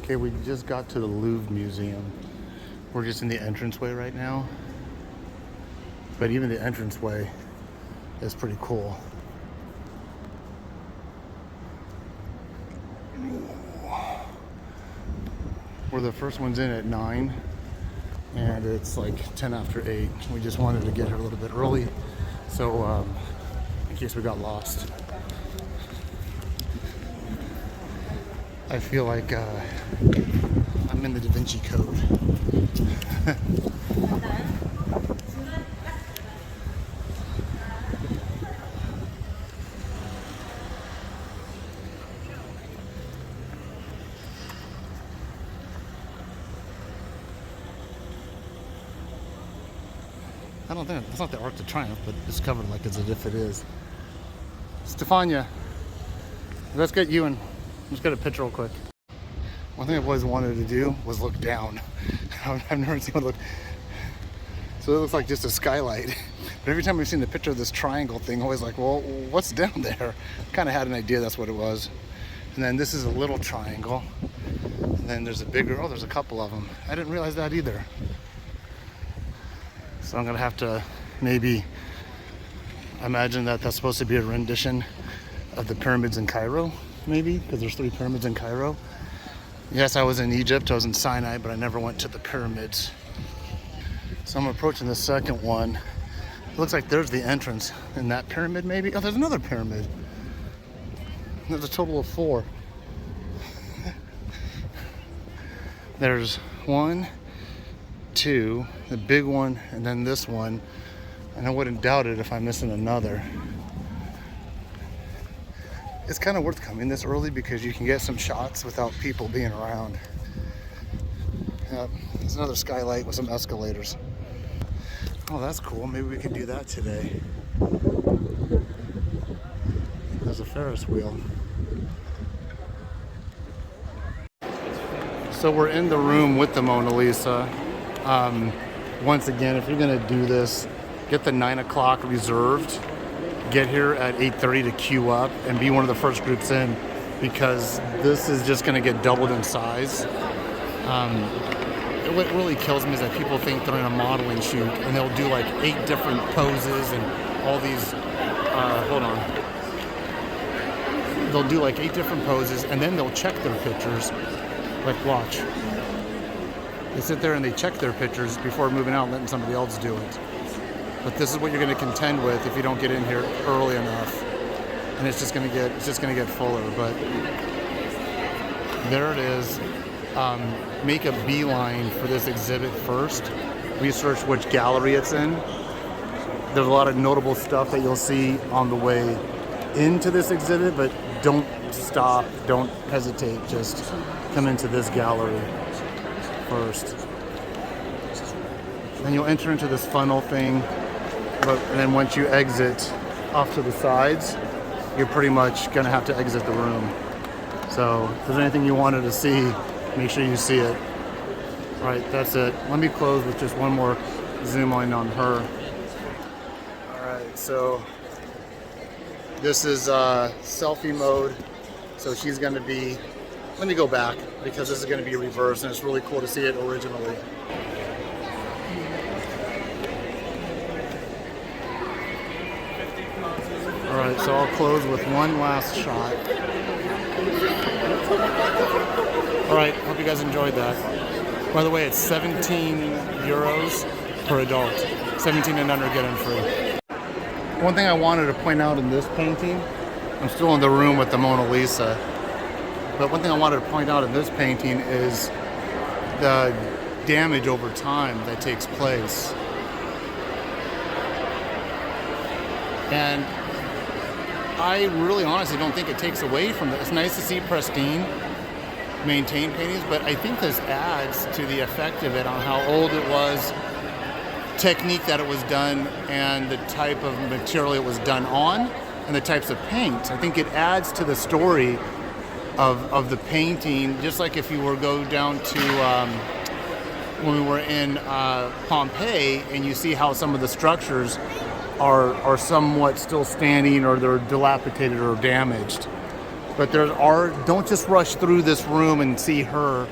Okay, we just got to the Louvre Museum. We're just in the entranceway right now. But even the entranceway is pretty cool. We're the first ones in at 9, and it's like 10 after 8. We just wanted to get here a little bit early, so in case we got lost. I feel like I'm in the Da Vinci Code. I don't think it's not the Arc de Triomph, but it's covered like as if it is. Stefania, let's get you in. Let's get a picture real quick. One thing I've always wanted to do was look down. I've never seen one look. So it looks like just a skylight. But every time I've seen the picture of this triangle thing, I'm always like, well, what's down there? Kind of had an idea that's what it was. And then this is a little triangle. And then there's a bigger, oh, there's a couple of them. I didn't realize that either. So I'm gonna have to maybe imagine that that's supposed to be a rendition of the pyramids in Cairo, maybe, because there's 3 pyramids in Cairo. Yes, I was in Egypt, I was in Sinai, but I never went to the pyramids. So I'm approaching the second one. It looks like there's the entrance in that pyramid, maybe. Oh, there's another pyramid. There's a total of 4. There's 1, 2, the big one, and then this one. And I wouldn't doubt it if I'm missing another. It's kind of worth coming this early because you can get some shots without people being around. Yep, there's another skylight with some escalators. Oh, that's cool. Maybe we can do that today. There's a Ferris wheel. So we're in the room with the Mona Lisa. Once again, if you're gonna do this, get the 9 o'clock reserved. Get here at 8:30 to queue up and be one of the first groups in, because this is just gonna get doubled in size. What really kills me is that people think they're in a modeling shoot and they'll do like 8 different poses and all these, hold on. They'll do like 8 different poses and then they'll check their pictures. Like, watch. They sit there and they check their pictures before moving out and letting somebody else do it. But this is what you're going to contend with if you don't get in here early enough, and it's just going to get fuller. But there it is. Make a beeline for this exhibit first. Research which gallery it's in. There's a lot of notable stuff that you'll see on the way into this exhibit, but don't stop, don't hesitate. Just come into this gallery first. Then you'll enter into this funnel thing. And then once you exit off to the sides, you're pretty much going to have to exit the room. So if there's anything you wanted to see, make sure you see it. All right, that's it. Let me close with just one more zoom in on her. All right, so this is selfie mode. So she's going to be, let me go back because this is going to be reversed and it's really cool to see it originally. Alright, so I'll close with one last shot. Alright, hope you guys enjoyed that. By the way, it's 17 euros per adult. 17 and under get in free. One thing I wanted to point out in this painting, I'm still in the room with the Mona Lisa, but one thing I wanted to point out in this painting is the damage over time that takes place. And I really honestly don't think it takes away from it. It's nice to see pristine, maintained paintings, but I think this adds to the effect of it on how old it was, technique that it was done, and the type of material it was done on, and the types of paint. I think it adds to the story of the painting, just like if you were go down to when we were in Pompeii and you see how some of the structures are somewhat still standing or they're dilapidated or damaged. But don't just rush through this room and see her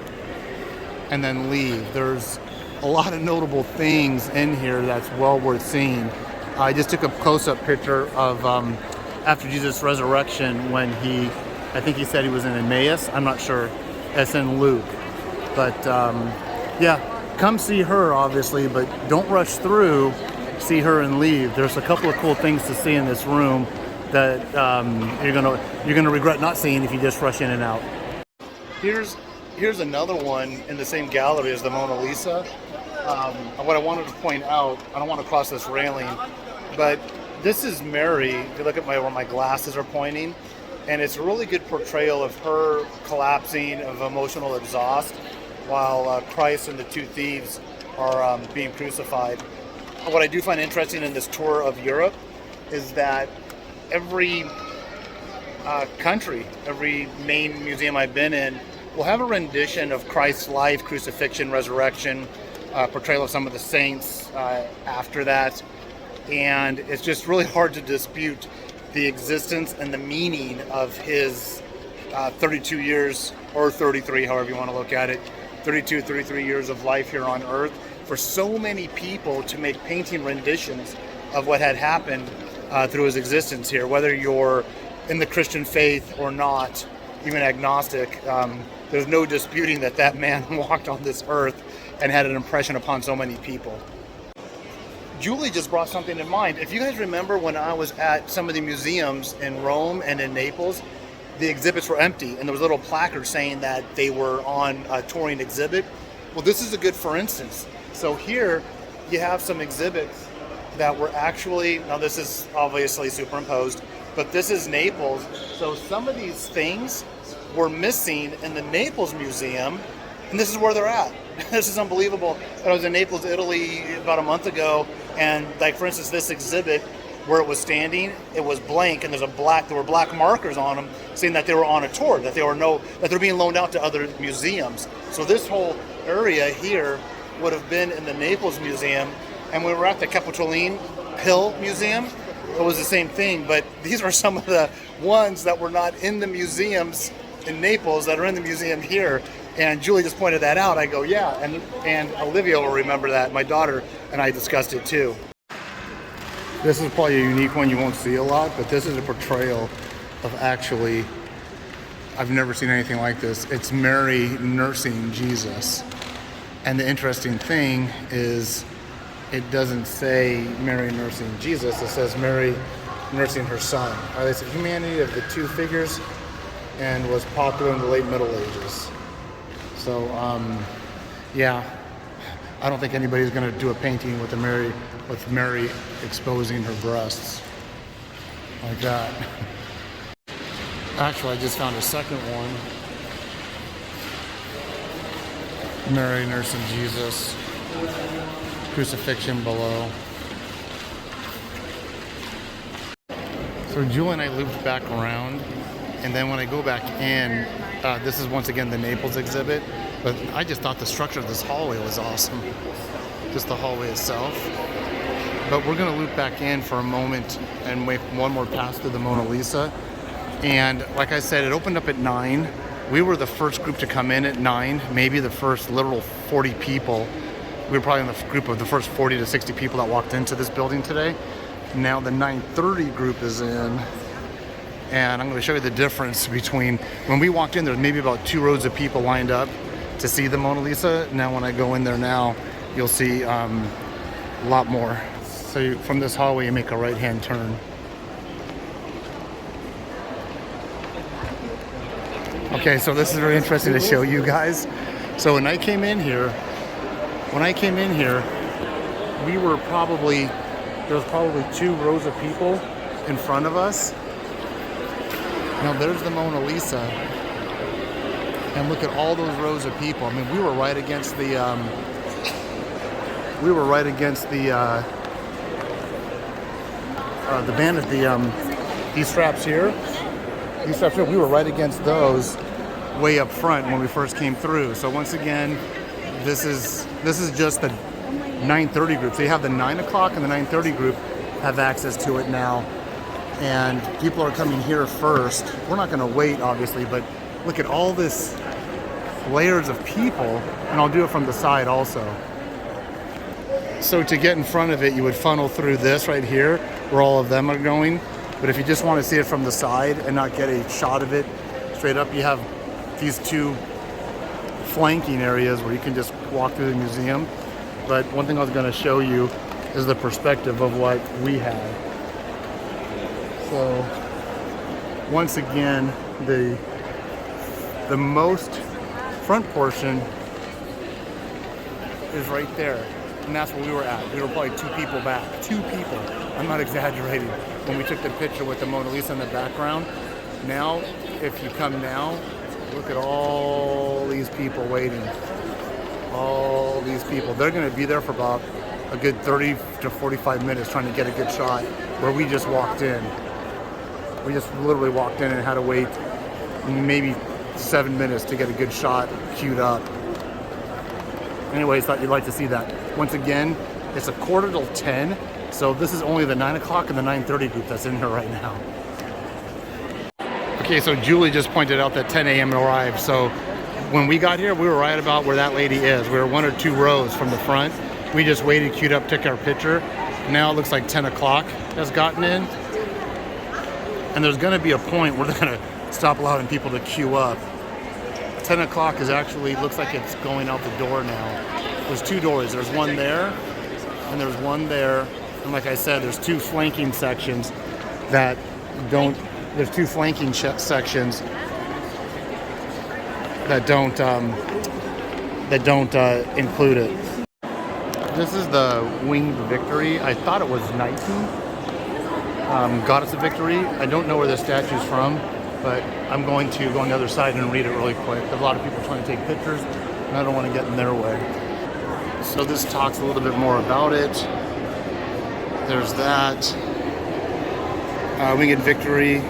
and then leave. There's a lot of notable things in here that's well worth seeing. I just took a close-up picture of after Jesus' resurrection when I think he said he was in Emmaus. I'm not sure. It's in Luke. But yeah, come see her, obviously, but don't rush through, see her and leave. There's a couple of cool things to see in this room that you're gonna regret not seeing if you just rush in and out. Here's another one in the same gallery as the Mona Lisa. What I wanted to point out, I don't want to cross this railing, but this is Mary. If you look at where my glasses are pointing, and it's a really good portrayal of her collapsing of emotional exhaust while Christ and the two thieves are being crucified. What I do find interesting in this tour of Europe is that every country, every main museum I've been in, will have a rendition of Christ's life, crucifixion, resurrection, portrayal of some of the saints after that. And it's just really hard to dispute the existence and the meaning of his 32 years, or 33, however you want to look at it, 32, 33 years of life here on earth, for so many people to make painting renditions of what had happened through his existence here, whether you're in the Christian faith or not, even agnostic. There's no disputing that man walked on this earth and had an impression upon so many people. Julie just brought something in mind. If you guys remember when I was at some of the museums in Rome and in Naples, the exhibits were empty and there was a little placard saying that they were on a touring exhibit. Well, this is a good for instance. So here you have some exhibits that were actually, now this is obviously superimposed, but this is Naples. So some of these things were missing in the Naples Museum, and this is where they're at. This is unbelievable. I was in Naples, Italy about a month ago, and like for instance, this exhibit where it was standing, it was blank, and there were black markers on them saying that they were on a tour, that they're being loaned out to other museums. So this whole area here would have been in the Naples Museum, and when we were at the Capitoline Hill Museum, it was the same thing, but these are some of the ones that were not in the museums in Naples that are in the museum here. And Julie just pointed that out. I go, yeah, and Olivia will remember that. My daughter and I discussed it too. This is probably a unique one you won't see a lot, but this is a portrayal of actually, I've never seen anything like this. It's Mary nursing Jesus. And the interesting thing is it doesn't say Mary nursing Jesus, it says Mary nursing her son. It's a humanity of the two figures and was popular in the late Middle Ages. So, yeah, I don't think anybody's going to do a painting with Mary exposing her breasts like that. Actually, I just found a second one. Mary nursing Jesus, crucifixion below. So Julie and I looped back around, and then when I go back in, this is once again the Naples exhibit, but I just thought the structure of this hallway was awesome, just the hallway itself. But we're gonna loop back in for a moment and wait one more pass through the Mona Lisa. And like I said, it opened up at 9. We were the first group to come in at 9, maybe the first literal 40 people. We were probably in the group of the first 40 to 60 people that walked into this building today. Now the 9:30 group is in, and I'm going to show you the difference between when we walked in. There was maybe about 2 rows of people lined up to see the Mona Lisa. Now when I go in there now, you'll see a lot more. So from this hallway, you make a right-hand turn. Okay, so this is very interesting to show you guys. So when I came in here, there was probably 2 rows of people in front of us. Now there's the Mona Lisa, and look at all those rows of people. I mean, we were right against the band at these straps here. We were right against those way up front when we first came through. So once again, this is just the 9:30 group. So you have the 9 o'clock and the 9:30 group have access to it now. and people are coming here first. We're not going to wait, obviously, but look at all this layers of people, and I'll do it from the side also. So to get in front of it, you would funnel through this right here, where all of them are going. But if you just want to see it from the side and not get a shot of it straight up, you have these two flanking areas where you can just walk through the museum. But one thing I was going to show you is the perspective of what we have. So once again, the most front portion is right there, and that's where we were at. We were probably 2 people back. 2 people. I'm not exaggerating. When we took the picture with the Mona Lisa in the background. Now, if you come now, look at all these people waiting. All these people. They're going to be there for about a good 30 to 45 minutes trying to get a good shot where we just walked in. We just literally walked in and had to wait maybe 7 minutes to get a good shot queued up. Anyways, thought you'd like to see that. Once again, it's a 9:45, so this is only the 9 o'clock and the 9:30 group that's in here right now. Okay, so Julie just pointed out that 10 a.m. arrived. So when we got here, we were right about where that lady is. We were 1 or 2 rows from the front. We just waited, queued up, took our picture. Now it looks like 10 o'clock has gotten in. And there's going to be a point where they're going to stop allowing people to queue up. 10 o'clock is actually, looks like it's going out the door now. There's 2 doors. There's one there, and there's one there. And like I said, there's 2 flanking sections that don't, there's 2 flanking sections that don't include it. This is the Winged Victory. I thought it was Nike, Goddess of Victory. I don't know where the statue's from, but I'm going to go on the other side and read it really quick. There's a lot of people trying to take pictures, and I don't want to get in their way. So this talks a little bit more about it. There's that. Winged Victory.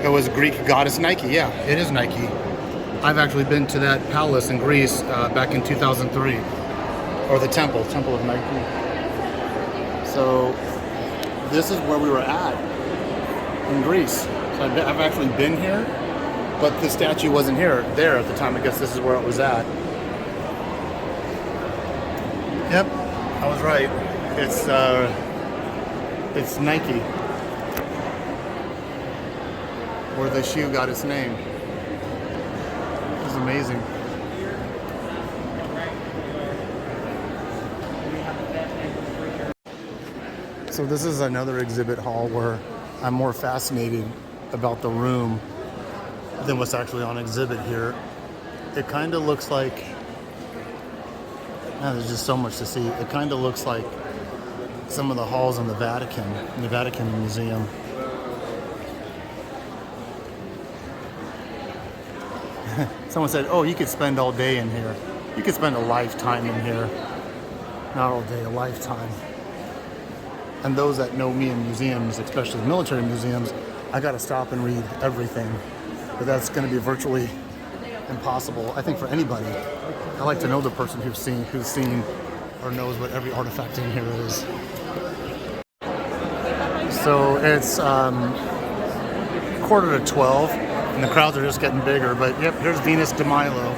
It was Greek goddess Nike. Yeah, it is Nike. I've actually been to that palace in Greece back in 2003. Or the temple of Nike. So this is where we were at in Greece. So I've actually been here, but the statue wasn't there at the time. I guess this is where it was at. Yep, I was right. It's Nike, where the shoe got its name. It's amazing. So this is another exhibit hall where I'm more fascinated about the room than what's actually on exhibit here. It kind of looks like, there's just so much to see. It kind of looks like some of the halls in the Vatican Museum. Someone said, oh, you could spend all day in here. You could spend a lifetime in here. Not all day, a lifetime. And those that know me in museums, especially military museums, I gotta stop and read everything. But that's gonna be virtually impossible, I think, for anybody. I like to know the person who's seen or knows what every artifact in here is. So it's 11:45, and the crowds are just getting bigger. But yep, here's Venus de Milo.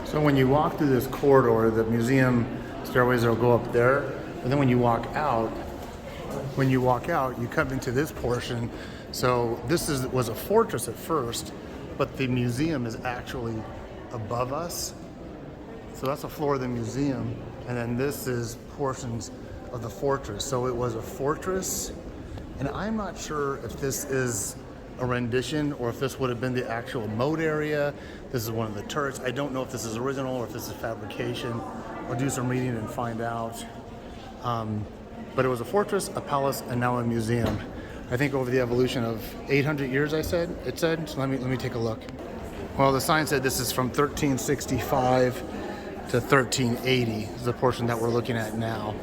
So when you walk through this corridor, the museum stairways will go up there, but then when you walk out, you come into this portion. So this was a fortress at first, but the museum is actually above us. So that's the floor of the museum, and then this is portions of the fortress. So it was a fortress, and I'm not sure if this is a rendition or if this would have been the actual moat area. This is one of the turrets. I don't know if this is original or if this is fabrication. I'll do some reading and find out. But it was a fortress, a palace, and now a museum. I think over the evolution of 800 years, it said. So let me take a look. Well, the sign said this is from 1365 to 1380 is the portion that we're looking at now.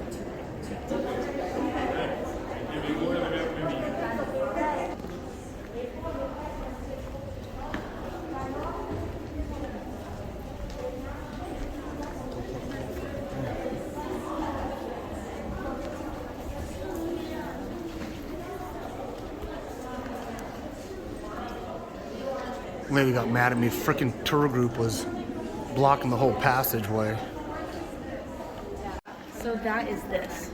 Lady got mad at me. Freaking tour group was blocking the whole passageway. So that is this.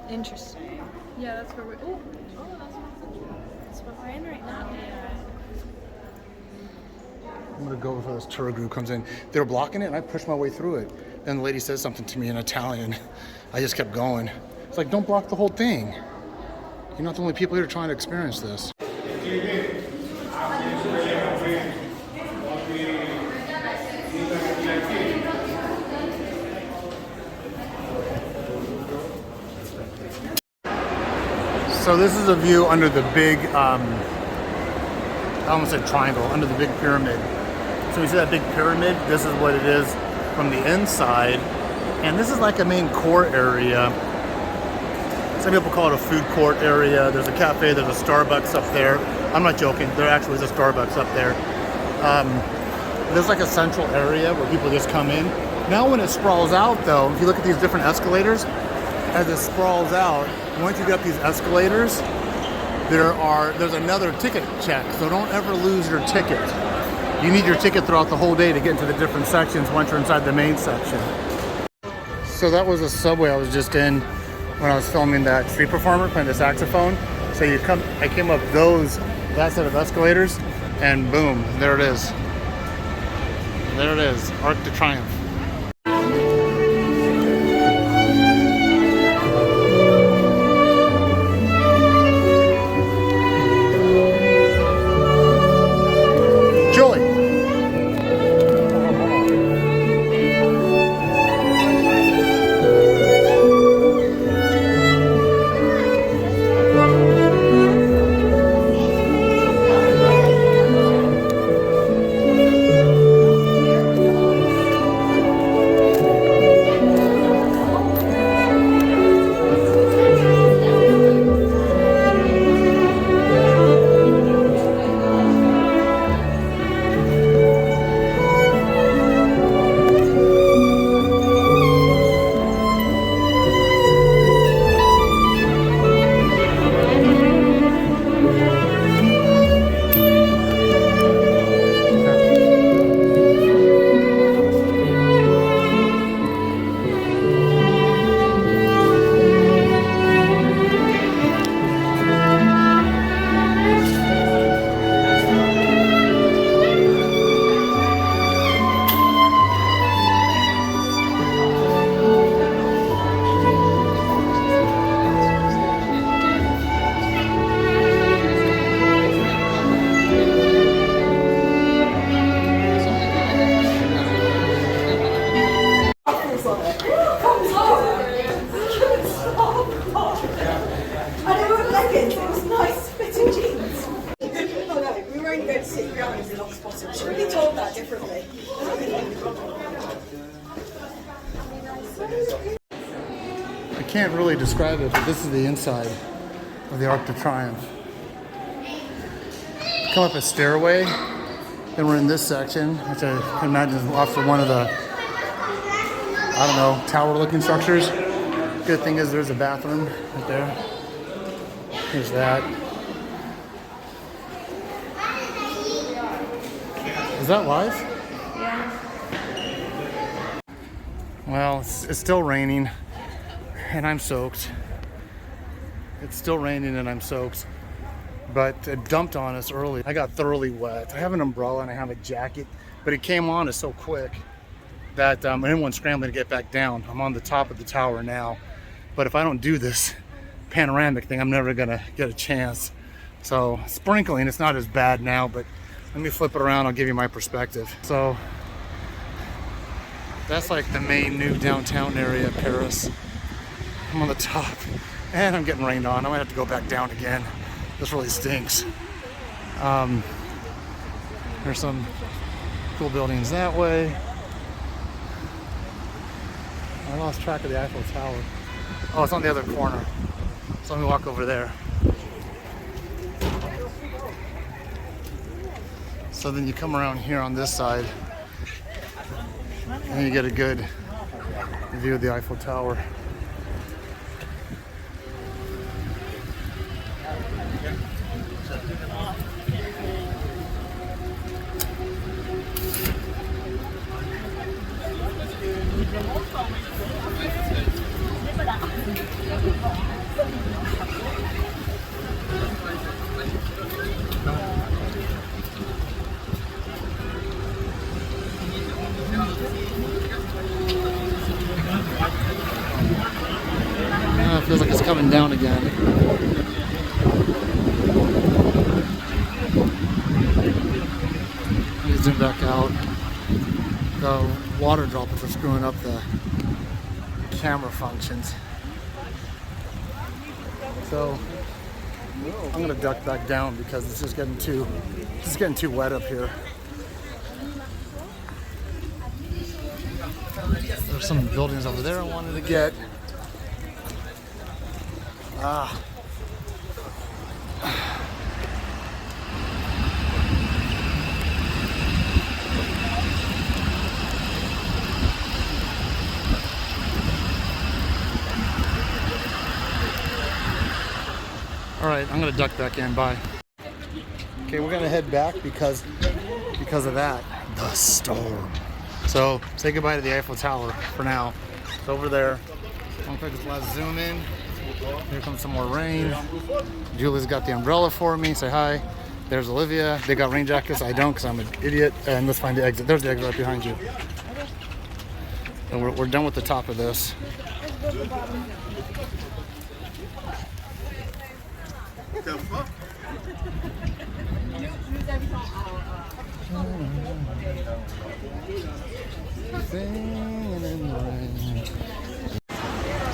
Interesting. Yeah, that's where we. Oh, that's what we're in right now. I'm gonna go before this tour group comes in. They were blocking it, and I pushed my way through it. Then the lady says something to me in Italian. I just kept going. It's like, don't block the whole thing. You're not the only people here trying to experience this. So this is a view under the big, I almost said triangle, under the big pyramid. So you see that big pyramid? This is what it is from the inside. And this is like a main court area. Some people call it a food court area. There's a cafe, there's a Starbucks up there. I'm not joking, there actually is a Starbucks up there. There's like a central area where people just come in. Now when it sprawls out though, if you look at these different escalators, as it sprawls out, once you get these escalators, there's another ticket check, so don't ever lose your ticket. You need your ticket throughout the whole day to get into the different sections once you're inside the main section. So that was a subway I was just in when I was filming that street performer playing the saxophone. So I came up that set of escalators, and boom, there it is. There it is, Arc de Triomph. can't really describe it, but this is the inside of the Arc de Triomph. Come up a stairway, then we're in this section, which I can imagine is off for one of the, I don't know, tower-looking structures. Good thing is there's a bathroom right there. Here's that. Is that live? Yeah. Well, it's still raining, and I'm soaked. It's still raining and I'm soaked. But it dumped on us early. I got thoroughly wet. I have an umbrella and I have a jacket, but it came on us so quick that everyone's scrambling to get back down. I'm on the top of the tower now. But if I don't do this panoramic thing, I'm never gonna get a chance. So sprinkling, it's not as bad now, but let me flip it around, I'll give you my perspective. So that's like the main new downtown area of Paris. I'm on the top and I'm getting rained on. I might have to go back down again. This really stinks. There's some cool buildings that way. I lost track of the Eiffel Tower. Oh, it's on the other corner. So let me walk over there. So then you come around here on this side and you get a good view of the Eiffel Tower. It feels like it's coming down again. Let me zoom back out. The water droplets are screwing up the camera functions. So I'm gonna duck back down because it's just getting too wet up here. There's some buildings over there I wanted to get. All right, I'm gonna duck back in. Bye. Okay, we're gonna head back because of that, the storm. So say goodbye to the Eiffel Tower for now. It's over there. I'm gonna just let's zoom in. Here comes some more rain. Julie's got the umbrella for me. Say hi. There's Olivia. They got rain jackets. I don't because I'm an idiot. And let's find the exit. There's the exit right behind you. And we're done with the top of this.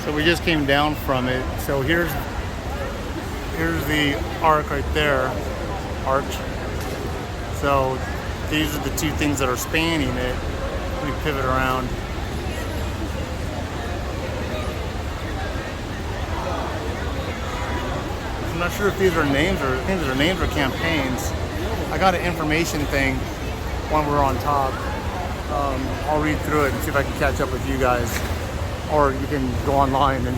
So we just came down from it. So here's the arc right there, arch. So these are the two things that are spanning it. Let me pivot around. I'm not sure if these are names or campaigns. I got an information thing when we were on top. I'll read through it and see if I can catch up with you guys. Or you can go online and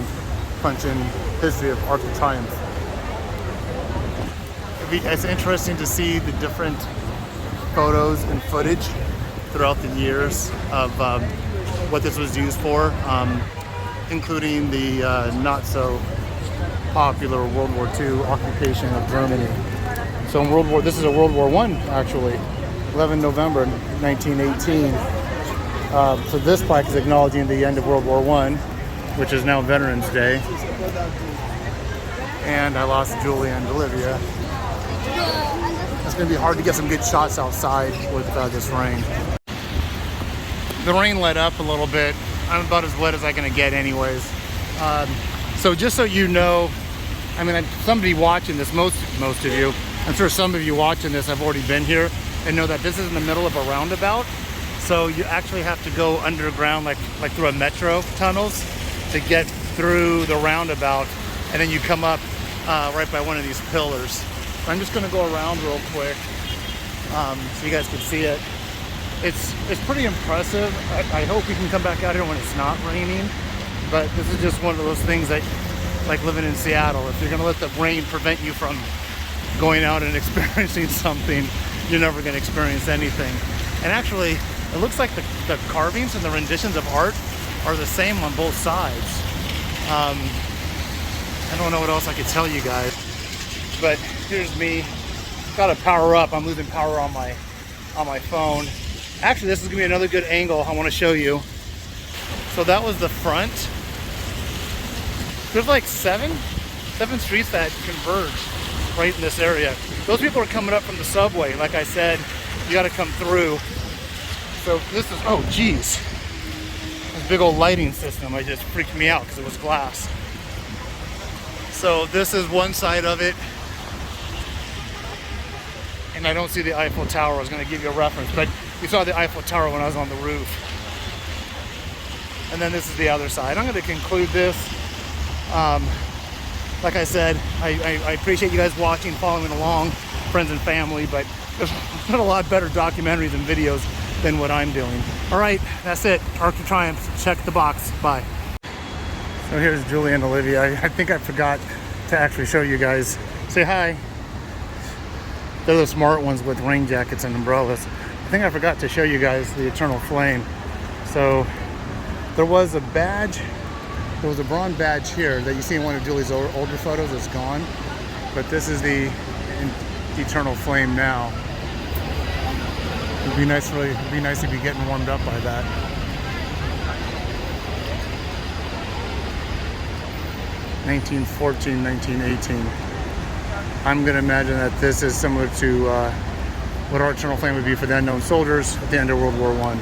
punch in history of Arc de Triomph. It's interesting to see the different photos and footage throughout the years of what this was used for, including the not so popular World War II occupation of Germany. So in this is a World War I actually, 11 November 1918. So this plaque is acknowledging the end of World War I, which is now Veterans Day. And I lost Julie and Olivia. It's going to be hard to get some good shots outside with this rain. The rain let up a little bit. I'm about as wet as I'm going to get anyways. So just so you know, I mean, somebody watching this, most of you, I'm sure some of you watching this have already been here and know that this is in the middle of a roundabout. So you actually have to go underground, like through a metro tunnels to get through the roundabout, and then you come up right by one of these pillars. I'm just going to go around real quick so you guys can see it. It's pretty impressive. I hope we can come back out here when it's not raining, but this is just one of those things that, like living in Seattle, if you're going to let the rain prevent you from going out and experiencing something, you're never going to experience anything. And actually, it looks like the carvings and the renditions of art are the same on both sides. I don't know what else I could tell you guys, but here's me. Got to power up. I'm losing power on my phone. Actually, this is gonna be another good angle I want to show you. So that was the front. There's like seven streets that converge right in this area. Those people are coming up from the subway. Like I said, you got to come through. So this is, oh geez, this big old lighting system. It just freaked me out because it was glass. So this is one side of it. And I don't see the Eiffel Tower. I was going to give you a reference, but you saw the Eiffel Tower when I was on the roof. And then this is the other side. I'm going to conclude this. Like I said, I appreciate you guys watching, following along, friends and family, but there's been a lot better documentaries and videos than what I'm doing. All right, that's it. Arc of Triumph, check the box. Bye. So here's Julie and Olivia. I think I forgot to actually show you guys. Say hi. They're the smart ones with rain jackets and umbrellas. I think I forgot to show you guys the Eternal Flame. So there was a badge, there was a bronze badge here that you see in one of Julie's older photos. It's gone, but this is the Eternal Flame now. It'd be nice to be getting warmed up by that. 1914, 1918. I'm going to imagine that this is similar to what our Eternal Flame would be for the unknown soldiers at the end of World War I.